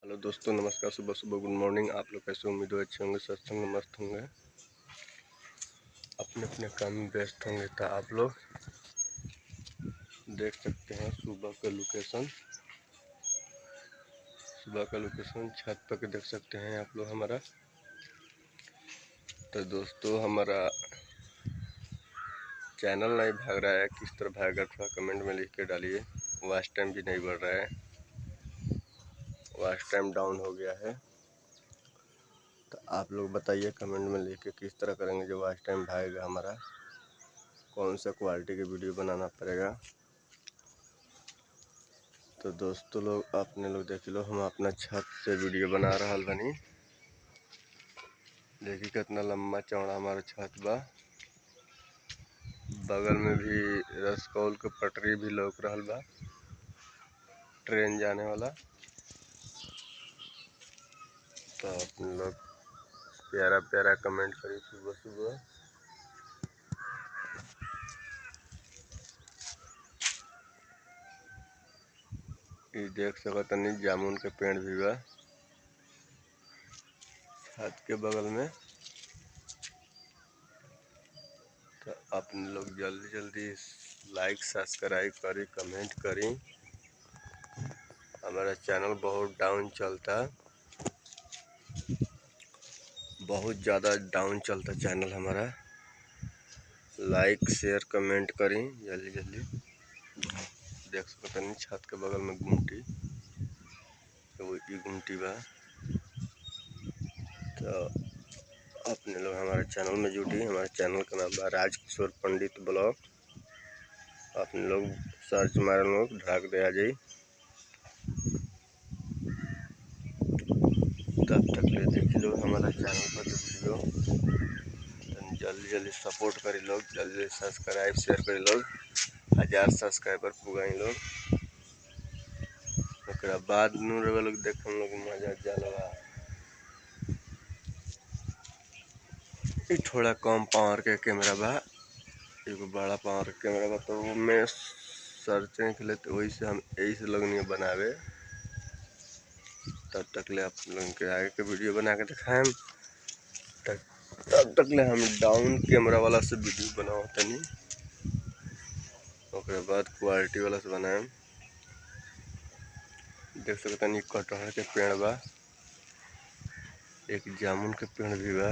Hello दोस्तों, नमस्कार। सुबह सुबह गुड मॉर्निंग। आप लोग कैसे? उम्मीद हो अच्छे होंगे, स्वस्थ होंगे, मस्त होंगे, अपने अपने काम में व्यस्त होंगे। तो आप लोग देख सकते हैं सुबह का लोकेशन छत पर के देख सकते हैं आप लोग हमारा। तो दोस्तों, हमारा चैनल नहीं भाग रहा है, किस तरह भागेगा थोड़ा कमेंट में लिख के डालिए। वॉच टाइम भी नहीं बढ़ रहा है, वॉच टाइम डाउन हो गया है। तो आप लोग बताइए कमेंट में लिख के किस तरह करेंगे जो वॉच टाइम भागेगा हमारा, कौन सा क्वालिटी की वीडियो बनाना पड़ेगा। तो दोस्तों लोग, अपने लोग देख लो, हम अपना छत से वीडियो बना रहा बनी। देखिए कितना लंबा चौड़ा हमारा छत बा। बगल में भी रसकौल के पटरी भी लौक रहा बा, ट्रेन जाने वाला। तो अपने लोग प्यारा प्यारा कमेंट करिए सुबह सुबह। ये देख सकत तनी जामुन के पेड़ भी बा छत के बगल में। तो अपने लोग जल्दी जल्दी लाइक सब्सक्राइब करी, कमेंट करी। हमारा चैनल बहुत डाउन चलता, बहुत ज़्यादा डाउन चलता चैनल हमारा। लाइक शेयर कमेंट करी जल्दी जल्दी। देख सकते हैं छत के बगल में गुमटी, तो ये गुमटी बा। तो अपने लोग हमारे चैनल में जुटी। हमारे चैनल का नाम बा राजकिशोर पंडित ब्लॉग। अपने लोग सर्च मारे लोग ढाक दे आ जाई। तब तक ले देख लो हमारा चैनल पर वीडियो। जल्दी जल्दी सपोर्ट करी लोग, जल्दी जल्दी सब्सक्राइब शेयर करी लोग। 1000 सब्सक्राइबर पुगाई लोग, ओकरा बाद नू रहे लोग देख हम लोग मजा जलवा। ये थोड़ा कम पावर के कैमरा बा, एगो बड़ा पावर के कैमरा बा। तो मैं सर्चिंग के लिए, तो वही से हम यही से लगनी बनावे। तब तक ले आप लोगों के आगे के वीडियो बना के दिखाएं। तब तक ले हम डाउन कैमरा वाला से वीडियो बनाओ तनी, ओकरे बाद क्वालिटी वाला से बनाएं। देख सकते हैं कटहल के पेड़ बा, एक जामुन के पेड़ भी बा।